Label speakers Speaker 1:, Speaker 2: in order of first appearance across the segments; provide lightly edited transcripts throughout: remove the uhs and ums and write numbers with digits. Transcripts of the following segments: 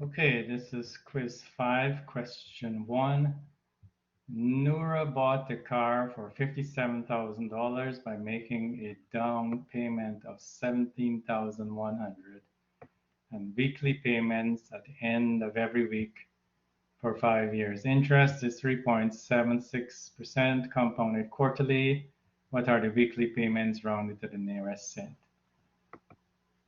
Speaker 1: Okay, this is quiz 5, question 1. Nura bought the car for $57,000 by making a down payment of $17,100 and weekly payments at the end of every week for 5 years. Interest is 3.76% compounded quarterly. What are the weekly payments rounded to the nearest cent?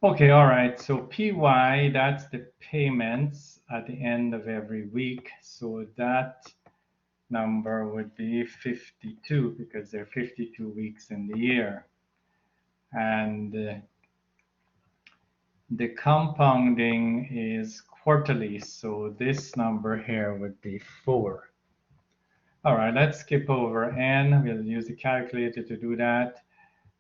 Speaker 1: Okay, all right. So PY, that's the payments at the end of every week. So that number would be 52 because there are 52 weeks in the year. And the compounding is quarterly. So this number here would be 4. All right, let's skip over N. We'll use the calculator to do that.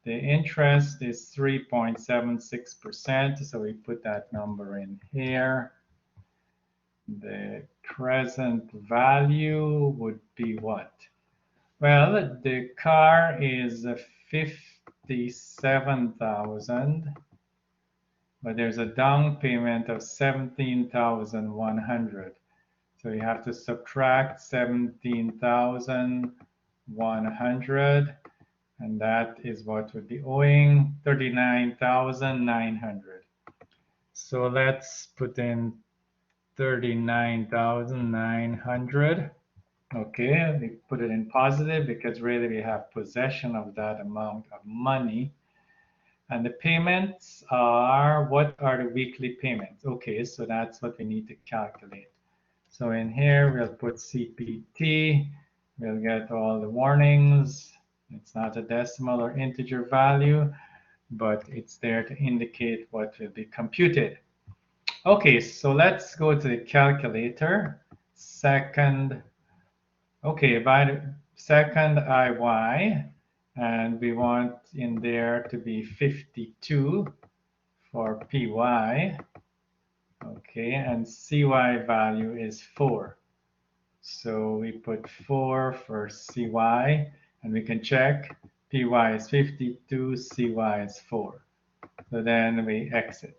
Speaker 1: The interest is 3.76%, so we put that number in here. The present value would be what? Well, the car is 57,000, but there's a down payment of 17,100. So you have to subtract 17,100. And that is what would be owing, 39,900. So let's put in 39,900. Okay, we put it in positive because really we have possession of that amount of money. And the payments are, what are the weekly payments? Okay, so that's what we need to calculate. So in here, we'll put CPT. We'll get all the warnings. It's not a decimal or integer value, but it's there to indicate what will be computed. Okay, so let's go to the calculator. Second, okay, by the second IY, and we want in there to be 52 for PY. Okay, and CY value is 4. So we put 4 for CY. And we can check PY is 52, CY is 4. So then we exit.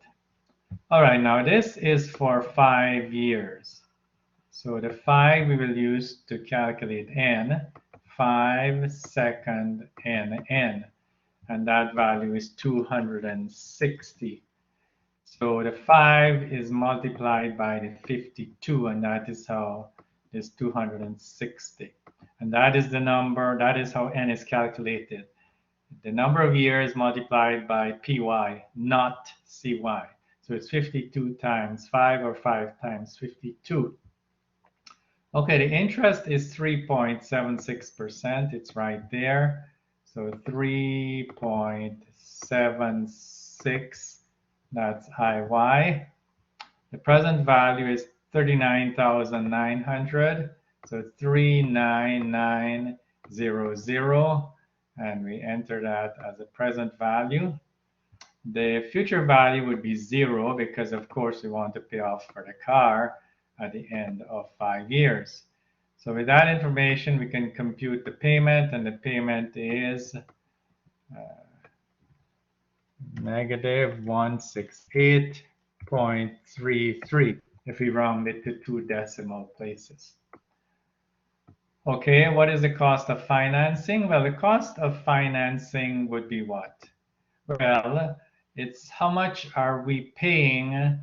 Speaker 1: All right, now this is for 5 years. So the 5 we will use to calculate N, 5 second NN. And that value is 260. So the 5 is multiplied by the 52, and that is how this 260. And that is the number, that is how N is calculated. The number of years multiplied by PY, not CY. So it's 52 times 5 or 5 times 52. Okay, the interest is 3.76%. It's right there. So 3.76, that's IY. The present value is 39,900. So 39900, and we enter that as a present value. The future value would be 0 because, of course, we want to pay off for the car at the end of 5 years. So with that information, we can compute the payment, and the payment is negative 168.33 if we round it to 2 decimal places. Okay, what is the cost of financing? Well, the cost of financing would be what? Well, it's how much are we paying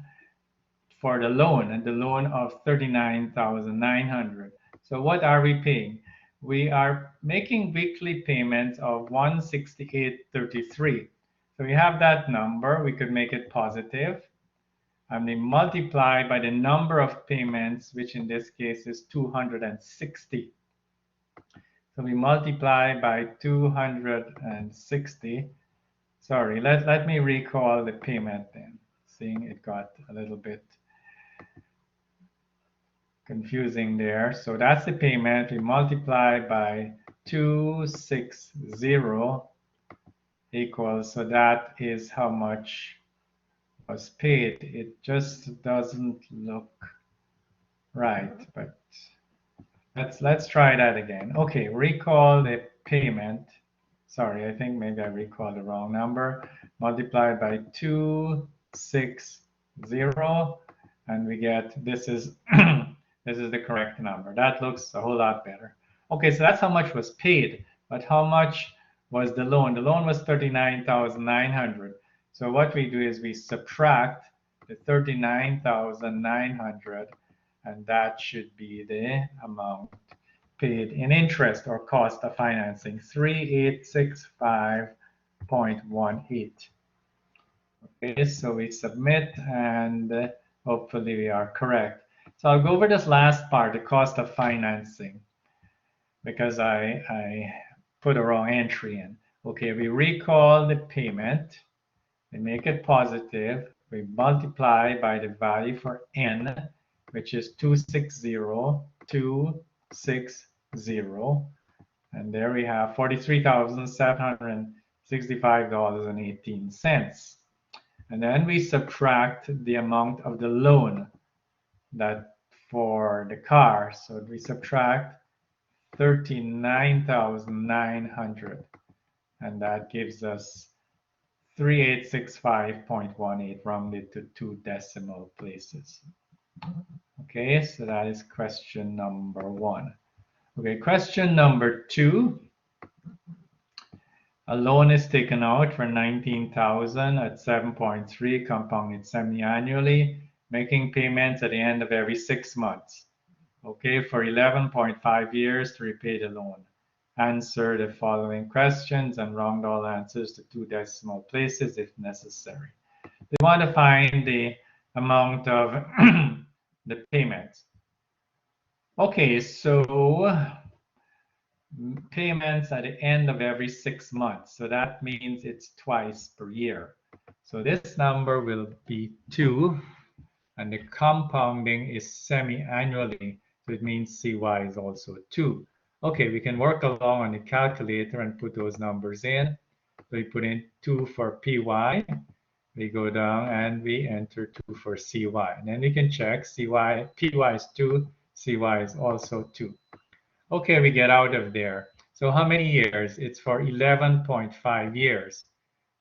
Speaker 1: for the loan, and the loan of 39,900. So what are we paying? We are making weekly payments of 168.33. So we have that number. We could make it positive. And we multiply by the number of payments, which in this case is 260. So we multiply by 260. Sorry, let me recall the payment then, seeing it got a little bit confusing there. So that's the payment. We multiply by 260 equals, so that is how much was paid. It just doesn't look right, but let's try that again. Okay, recall the payment. Sorry, I think maybe I recalled the wrong number. Multiplied by 260, and we get this is this is the correct number. That looks a whole lot better. Okay, so that's how much was paid, but how much was the loan? The loan was 39,900. So what we do is we subtract the 39,900, and that should be the amount paid in interest or cost of financing, 3865.18. Okay, so we submit and hopefully we are correct. So I'll go over this last part, the cost of financing, because I put a wrong entry in. Okay, we recall the payment, we make it positive, we multiply by the value for N, which is 260,260. And there we have $43,765.18. And then we subtract the amount of the loan that for the car. So we subtract 39,900, and that gives us 3865.18 rounded to 2 decimal places. Okay, so that is question number 1. Okay, question number 2. A loan is taken out for 19,000 at 7.3 compounded semi-annually, making payments at the end of every 6 months. Okay, for 11.5 years to repay the loan. Answer the following questions and round all answers to 2 decimal places if necessary. They want to find the amount of the payments. Okay, so payments at the end of every 6 months. So that means it's twice per year. So this number will be 2, and the compounding is semi-annually. So it means CY is also 2. Okay, we can work along on the calculator and put those numbers in. So we put in 2 for PY. We go down and we enter 2 for CY. And then we can check CY, PY is 2, CY is also 2. Okay, we get out of there. So how many years? It's for 11.5 years.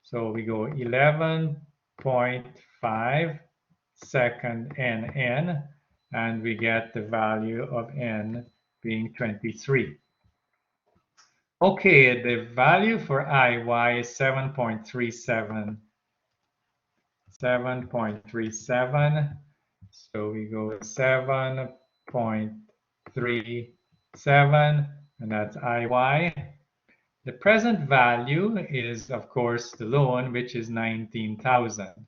Speaker 1: So we go 11.5 second NN, and we get the value of N being 23. Okay, the value for IY is 7.37. 7.37. So we go 7.37, and that's IY. The present value is, of course, the loan, which is 19,000.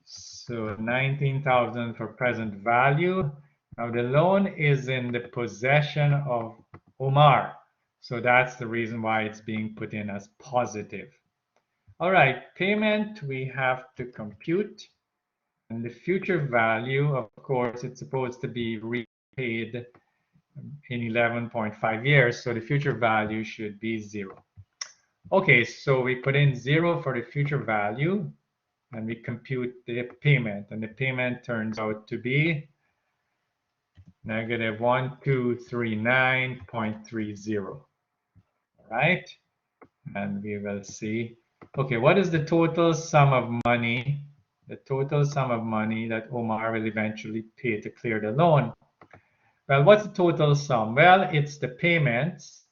Speaker 1: So 19,000 for present value. Now the loan is in the possession of Omar. So that's the reason why it's being put in as positive. All right, payment we have to compute. And the future value, of course, it's supposed to be repaid in 11.5 years. So the future value should be 0. Okay, so we put in 0 for the future value, and we compute the payment. And the payment turns out to be negative 1239.30. All right, and we will see. Okay, what is the total sum of money? The total sum of money that Omar will eventually pay to clear the loan. Well, what's the total sum? Well, it's the payments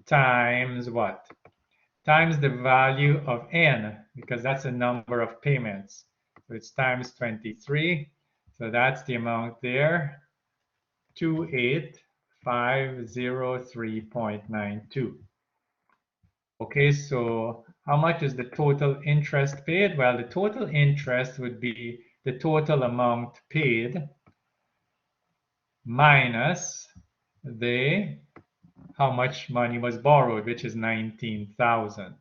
Speaker 1: times what? Times the value of N, because that's the number of payments. So it's times 23. So that's the amount there, 28503.92. Okay, so how much is the total interest paid? Well, the total interest would be the total amount paid minus the how much money was borrowed, which is 19,000.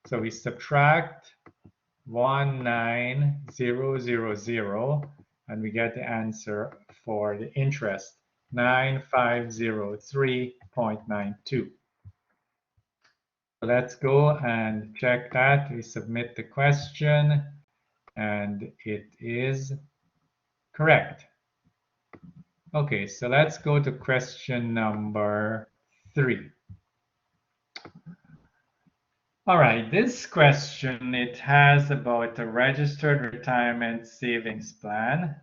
Speaker 1: So we subtract 19000, and we get the answer for the interest, 9503.92. Let's go and check that. We submit the question, and it is correct. Okay, so let's go to question number 3. All right, this question, it has about a registered retirement savings plan.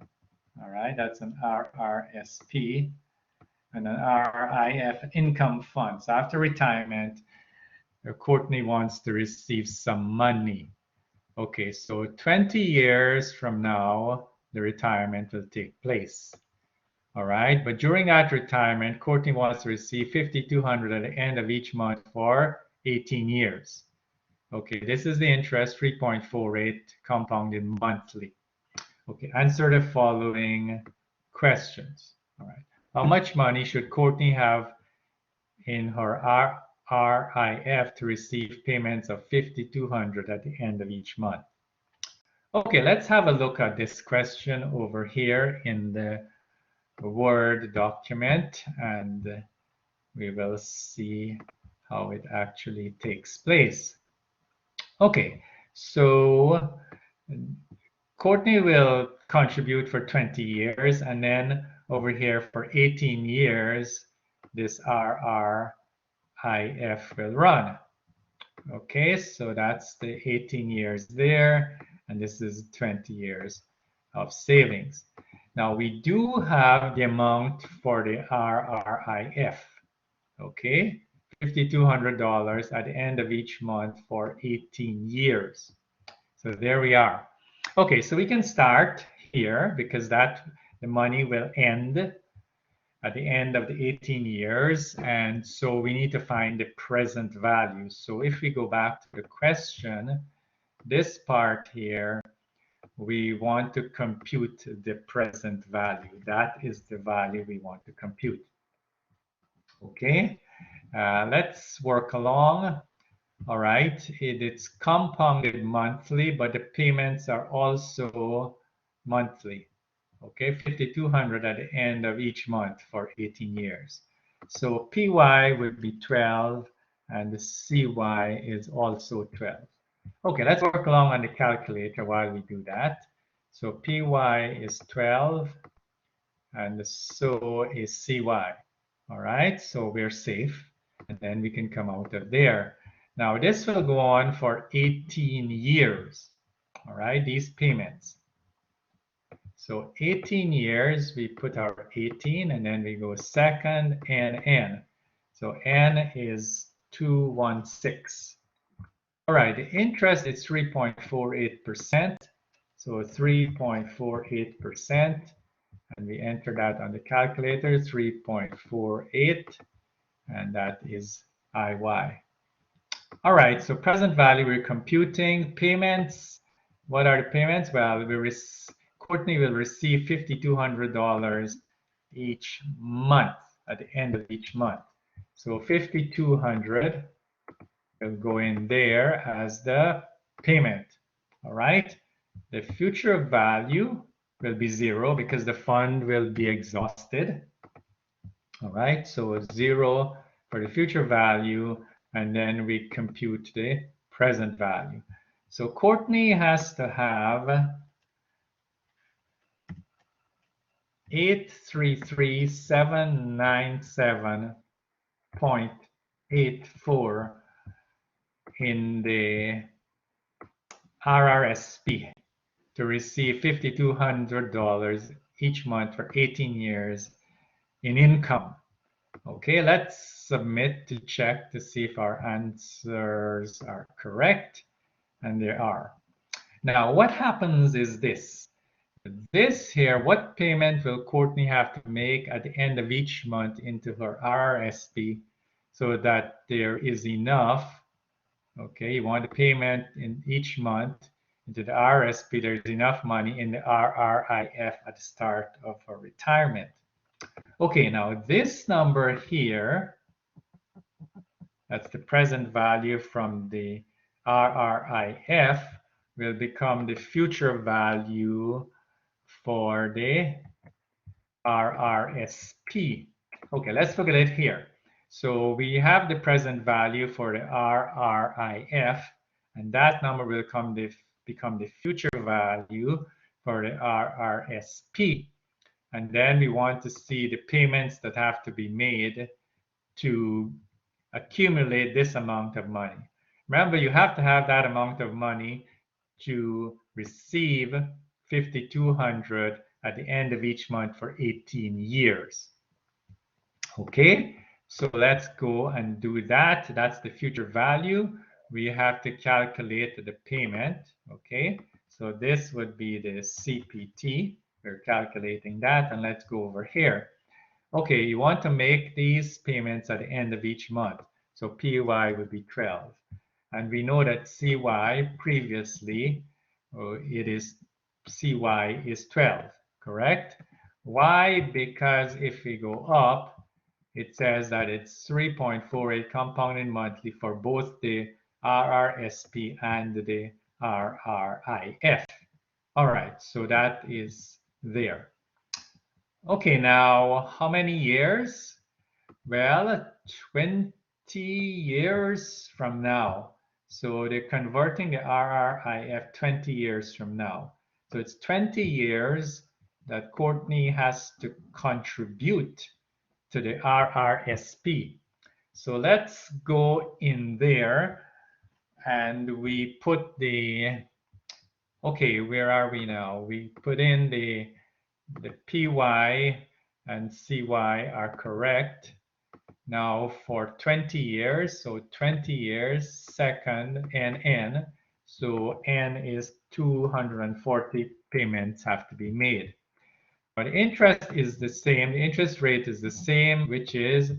Speaker 1: All right, that's an RRSP and an RRIF income fund. So after retirement, Courtney wants to receive some money. Okay, so 20 years from now, the retirement will take place. All right, but during that retirement, Courtney wants to receive $5,200 at the end of each month for 18 years. Okay, this is the interest, 3.48 compounded monthly. Okay, answer the following questions. All right, how much money should Courtney have in her RRIF to receive payments of $5,200 at the end of each month? Okay, let's have a look at this question over here in the Word document, and we will see how it actually takes place. Okay, so Courtney will contribute for 20 years, and then over here for 18 years, this RRIF will run. Okay, so that's the 18 years there, and this is 20 years of savings. Now we do have the amount for the RRIF. Okay, $5,200 at the end of each month for 18 years. So there we are. Okay, so we can start here because the money will end at the end of the 18 years. And so we need to find the present value. So if we go back to the question, this part here, we want to compute the present value. That is the value we want to compute. Okay, let's work along. All right, it's compounded monthly, but the payments are also monthly. Okay, $5,200 at the end of each month for 18 years. So PY would be 12, and the CY is also 12. Okay, let's work along on the calculator while we do that. So PY is 12, and so is CY. All right, so we're safe, and then we can come out of there. Now this will go on for 18 years. All right, these payments. So 18 years, we put our 18, and then we go second and N. So N is 216. All right, the interest is 3.48%. So 3.48%. And we enter that on the calculator, 3.48, and that is IY. All right, so present value, we're computing payments. What are the payments? Well, Courtney will receive $5,200 each month at the end of each month. So 5,200 will go in there as the payment. All right, the future value will be 0 because the fund will be exhausted. All right, so 0 for the future value, and then we compute the present value. So Courtney has to have 833,797.84 in the RRSP to receive $5,200 each month for 18 years in income. Okay, let's submit to check to see if our answers are correct, and they are. Now, what happens is this. This here, what payment will Courtney have to make at the end of each month into her RRSP so that there is enough? Okay, you want a payment in each month into the RRSP, there's enough money in the RRIF at the start of her retirement. Okay, now this number here, that's the present value from the RRIF, will become the future value for the RRSP. Okay, let's look at it here. So we have the present value for the RRIF, and that number will become the future value for the RRSP. And then we want to see the payments that have to be made to accumulate this amount of money. Remember, you have to have that amount of money to receive 5,200 at the end of each month for 18 years. Okay, so let's go and do that. That's the future value. We have to calculate the payment. Okay, so this would be the CPT. We're calculating that, and let's go over here. Okay, you want to make these payments at the end of each month. So PY would be 12. And we know that CY previously, it is CY is 12, correct? Why? Because if we go up, it says that it's 3.48 compounded monthly for both the RRSP and the RRIF. All right, so that is there. Okay, now how many years? Well, 20 years from now. So they're converting the RRIF 20 years from now. So it's 20 years that Courtney has to contribute to the RRSP. So let's go in there and we put the, okay, where are we now? We put in the PY and CY are correct. Now for 20 years, so 20 years, second, and N. So N is 240 payments have to be made. But interest is the same, the interest rate is the same, which is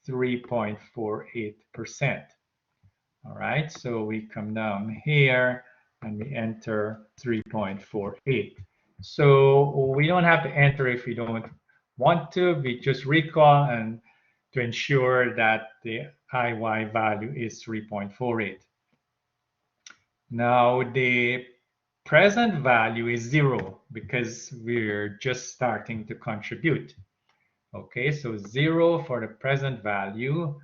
Speaker 1: 3.48%. All right, so we come down here and we enter 3.48. So we don't have to enter if we don't want to. We just recall and to ensure that the IY value is 3.48. Now the present value is 0 because we're just starting to contribute. Okay, so 0 for the present value,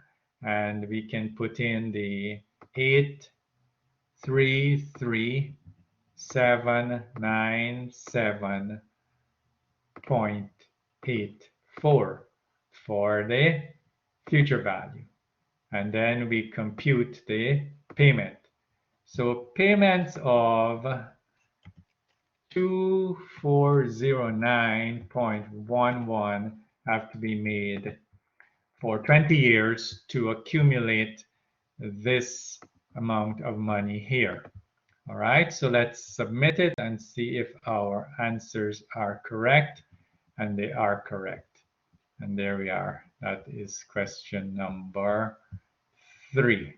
Speaker 1: and we can put in the 833,797.84 for the future value. And then we compute the payment. So payments of 2409.11 have to be made for 20 years to accumulate this amount of money here. All right, so let's submit it and see if our answers are correct, and they are correct. And there we are. That is question number 3.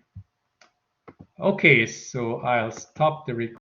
Speaker 1: Okay, so I'll stop the recording.